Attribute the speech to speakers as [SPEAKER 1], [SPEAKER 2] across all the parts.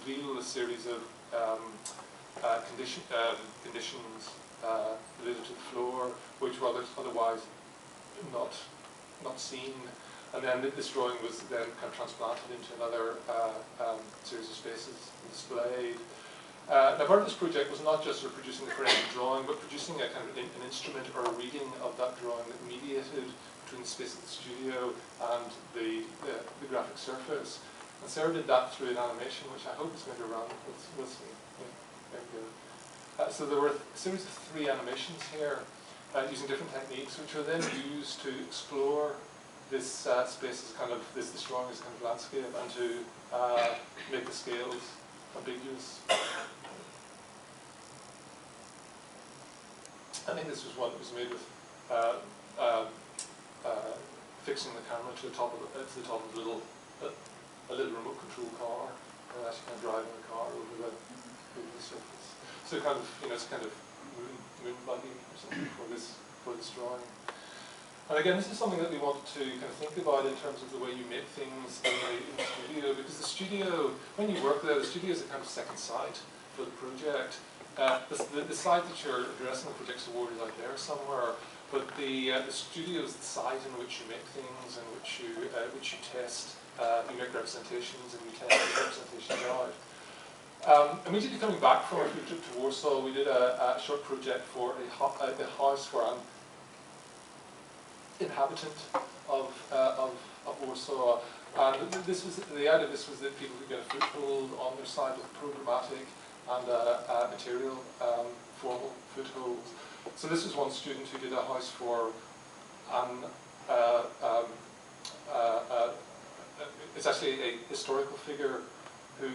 [SPEAKER 1] reveal a series of conditions related to the floor, which were otherwise not seen. And then this drawing was then kind of transplanted into another series of spaces and displayed. Now, part of this project was not just sort of producing the correct drawing, but producing a kind of an instrument or a reading of that drawing that mediated between the space of the studio and the graphic surface. And Sarah did that through an animation, which I hope is going to run. We'll see. Yeah, very good. So there were a series of 3 animations here using different techniques, which are then used to explore this space as kind of this drawing as kind of landscape, and to make the scales ambiguous. I think this was one that was made with fixing the camera to the top of a little remote control car, and actually kind of driving the car over the surface. So kind of, it's kind of moon buggy or something for this drawing. And again, this is something that we wanted to kind of think about in terms of the way you make things in the studio, because the studio, when you work there, the studio is a kind of second site for the project. The site that you're addressing the Projects Award is out there somewhere, but the studio is the site in which you make things, in which you test, you make representations, and you test the representations out. Immediately coming back from our trip to Warsaw, we did a short project for a house for an inhabitant of Warsaw, and the idea of this was that people could get a foothold on their side with programmatic and material formal footholds. So this was one student who did a house for it's actually a historical figure who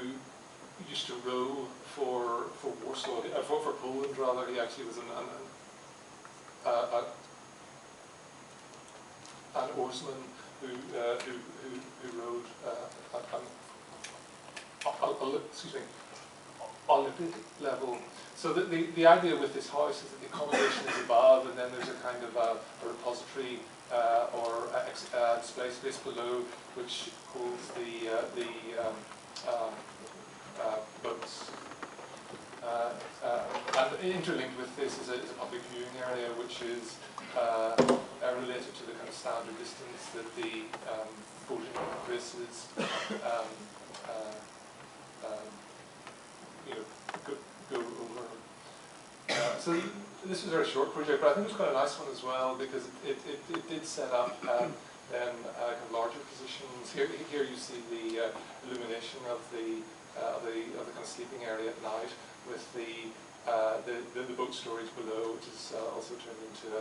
[SPEAKER 1] used to row for Warsaw, for Poland rather. He actually was an oarsman who rowed Olympic level. So the idea with this house is that the accommodation is above, and then there's a kind of a repository or display space below, which holds the boats. And interlinked with this is a public viewing area, which is related to the kind of standard distance that the boating races go over. So this was a very short project, but I think it was quite a nice one as well, because it did set up then kind of larger positions. Here you see the illumination of the kind of sleeping area at night, with the boat storage below, which is also turned into a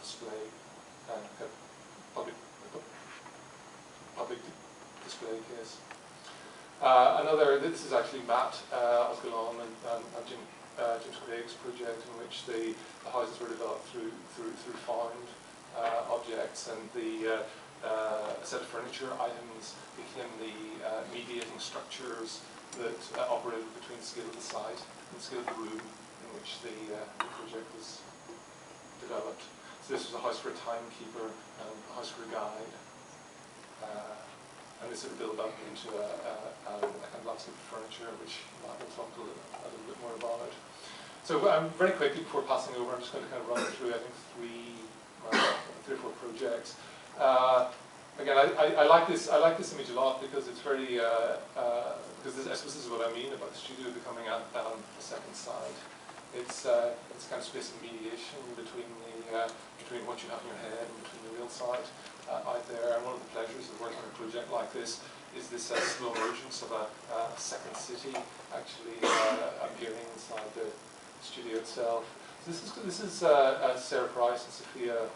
[SPEAKER 1] display, public display case. This is actually Matt Ozga-Lawn and James Craig's project, in which the houses were developed through found objects, and the set of furniture items became the mediating structures that operated between the scale of the site and the scale of the room in which the project was developed. So this was a house for a timekeeper and a house for a guide. And this sort of built up into a kind of landscape of furniture, which Matt will talk a little bit more about. So very quickly, before passing over, I'm just going to kind of run through, I think, three or four projects. Again, I like this image a lot, because it's very because I suppose this is what I mean about the studio becoming a second side. It's kind of space of mediation between what you have in your head and between the real side out there. And one of the pleasures of working on a project like this is this slow emergence of a second city actually appearing inside the studio itself. So this is Sarah Price and Sophia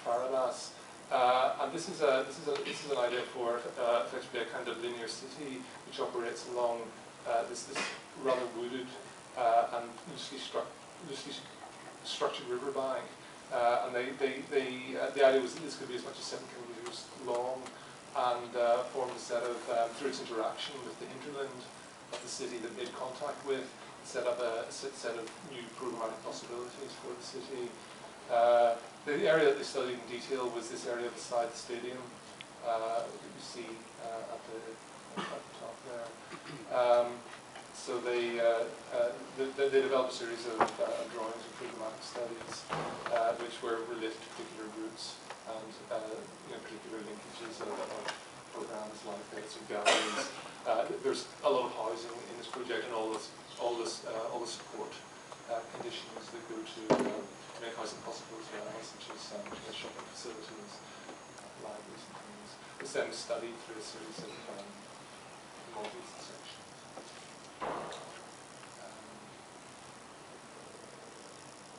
[SPEAKER 1] Faradas. And this is an idea for effectively a kind of linear city which operates along this rather wooded and loosely structured riverbank. And the idea was that this could be as much as 7 kilometres long, and form a set of, through its interaction with the hinterland of the city that made contact with, set up a set of new programmatic possibilities for the city. The area that they studied in detail was this area beside the stadium that you see at the top So they developed a series of drawings and programmatic studies which were related to particular routes and particular linkages of programs like some galleries. There's a lot of housing in this project and all the support conditions that go to make housing possible as well, such as shopping facilities, libraries and things. It's then studied through a series of models and sections.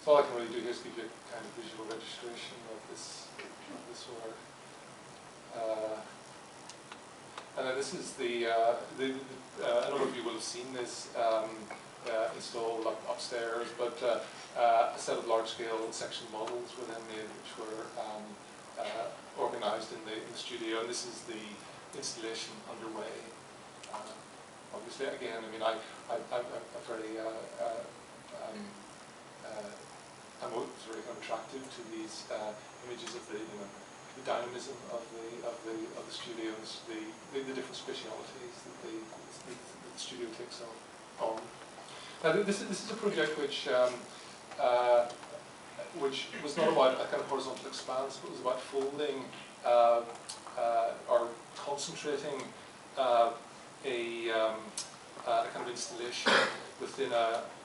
[SPEAKER 1] So all I can really do here is give you a kind of visual registration of this work. And then this is a number of you will have seen this installed upstairs, but a set of large-scale section models were then made, which were organised in the studio, and this is the installation underway. Obviously, again, I mean, I'm very I'm very attracted to these images of the dynamism of the studios, the different specialities that the studio takes on. Now, this is a project which was not about a kind of horizontal expanse, but was about folding or concentrating a kind of installation within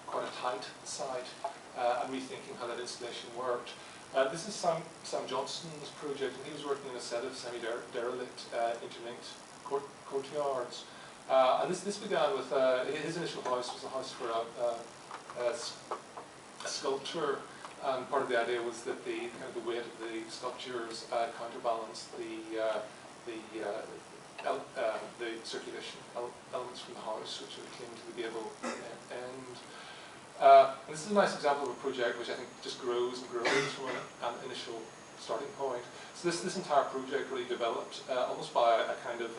[SPEAKER 1] quite a tight site, and rethinking how that installation worked. This is Sam Johnston's project, and he was working in a set of semi-derelict interlinked courtyards. And this began with his initial house was a house for a sculptor, and part of the idea was that the weight of the sculptures counterbalanced the circulation elements from the house, which came to the gable end. And this is a nice example of a project which I think just grows and grows from an initial starting point. So this entire project really developed almost by a kind of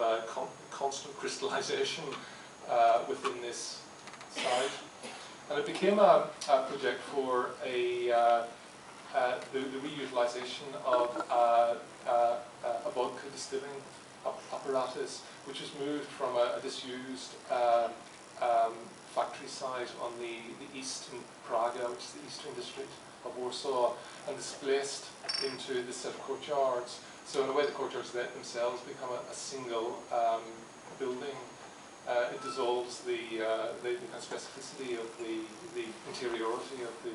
[SPEAKER 1] constant crystallization within this site. And it became a project for the reutilization of a vodka distilling apparatus, which was moved from a disused factory site on the east in Praga, which is the eastern district of Warsaw, and displaced into this set of courtyards. So in a way, the courtyards themselves become a single building. It dissolves the kind of specificity of the interiority of the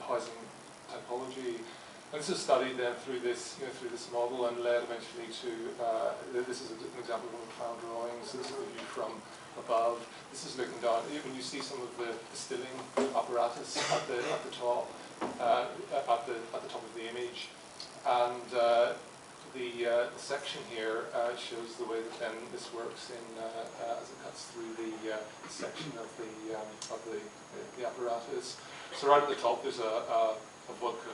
[SPEAKER 1] housing typology. And this is studied then through this model and led eventually to this is an example of one of the found drawings. So this is the view from above. This is looking down. When you see some of the distilling apparatus at the top at the top of the image, and the section here shows the way that then this works in as it cuts through the section of the apparatus. So right at the top there's a vodka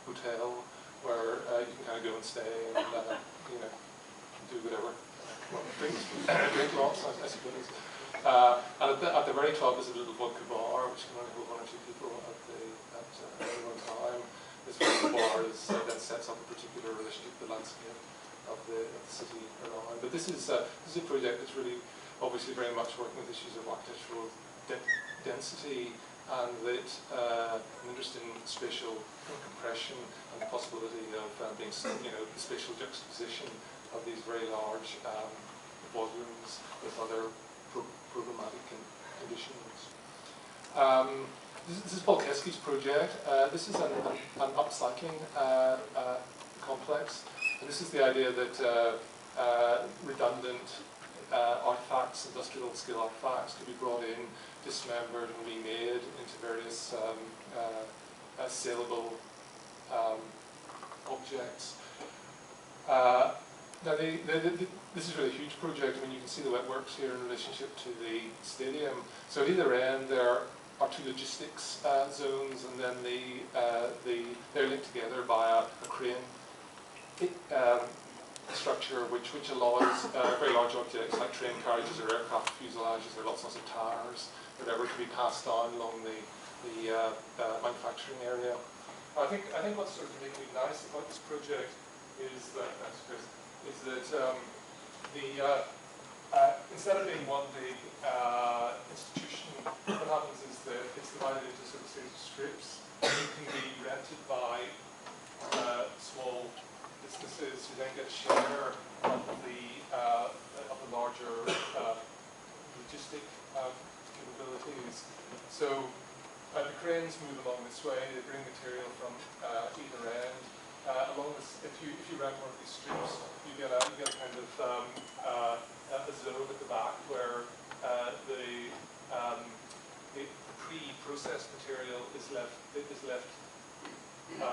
[SPEAKER 1] hotel where you can kind of go and stay and do whatever, drink lots, I suppose. And at the very top is a little vodka bar which can only hold one or two people at any one time. This vodka bar then sets up a particular relationship to the landscape of the city around. But this is a project that's really obviously very much working with issues of architectural density, and that an interest in spatial compression and the possibility of being, the spatial juxtaposition of these very large volumes with other programmatic conditions. This is Paul Kesky's project. This is an upcycling complex. And this is the idea that redundant artifacts, industrial scale artifacts, could be brought in, dismembered, and remade into various saleable objects. Now, this is really a huge project. I mean, you can see the wet works here in relationship to the stadium. So at either end, there are two logistics zones, and then they're linked together by a crane structure which allows very large objects like train carriages or aircraft fuselages or lots of tires, whatever, to be passed down along the manufacturing area. I think what's sort of particularly nice about this project is that instead of being one big institution, what happens is that it's divided into sort of series of strips. It can be rented by small businesses who then get a share of the larger logistic capabilities. So the cranes move along this way. They bring material from either end. Along this, if you rent one of these strips, you get a kind of a zone at the back where the pre-processed material is left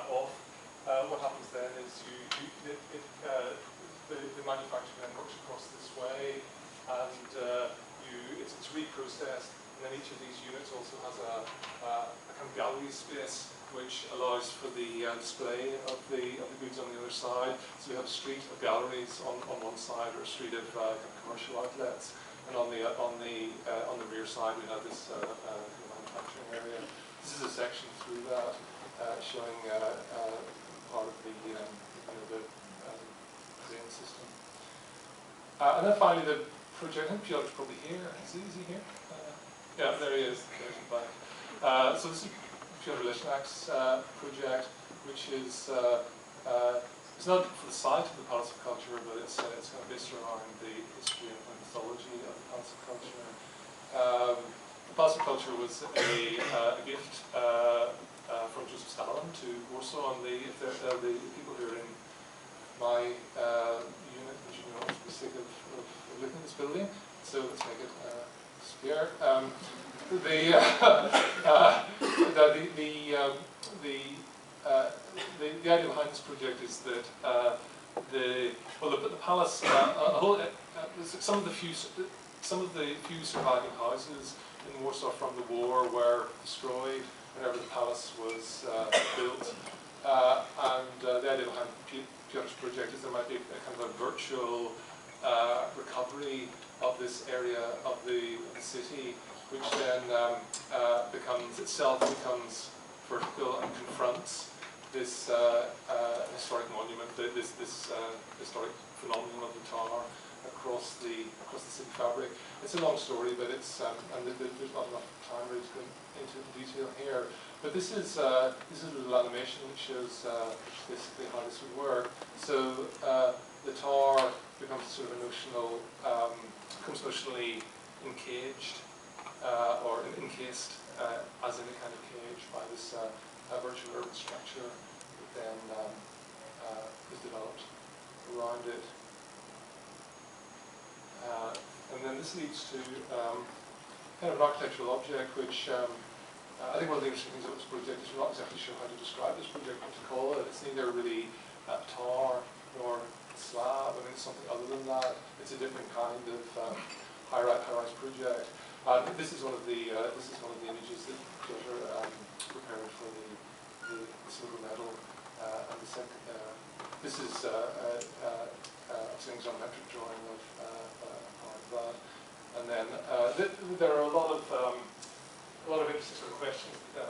[SPEAKER 1] off. What happens then is the manufacturer then works across this way, and it's reprocessed. And then each of these units also has a kind of gallery space, which allows for the display of the goods on the other side. So we have a street of galleries on one side, or a street of kind of commercial outlets, and on the rear side we have this kind of manufacturing area. This is a section through that showing part of the crane system. And then finally the project. I think Piotr's probably here. Is he here? Yeah, there he is. There's him back. So this is Piotr Lesznak's project, which is it's not for the site of the Palace of Culture, but it's kind of based around the history and mythology of the Palace of Culture. The Palace of Culture was a gift from Joseph Stalin to Warsaw, and the people who are in my unit, which you know, for the sake of looking at this building, so let's make it disappear. The idea behind this project is that the palace, some of the few surviving houses in Warsaw from the war were destroyed whenever the palace was built, and the idea behind Piotr's project is there might be a kind of a virtual recovery of this area of the city, which then becomes vertical and confronts this historic monument, this historic phenomenon of the tower across the city fabric. It's a long story, but it's and there's not enough time really to go into detail here. But this is a little animation which shows basically how this would work. So the tower becomes sort of a notional, becomes notionally encaged or encased as in a kind of cage by this virtual urban structure that then is developed around it. And then this leads to kind of an architectural object which I think one of the interesting things about this project is we're not exactly sure how to describe this project, what to call it. It's neither really a tower nor a slab. I mean, it's something other than that. It's a different kind of high-rise project. This is one of the images that Piotr prepared for the silver medal, and the second. This is a geometric drawing of part of that, and then there are a lot of interesting sort of questions that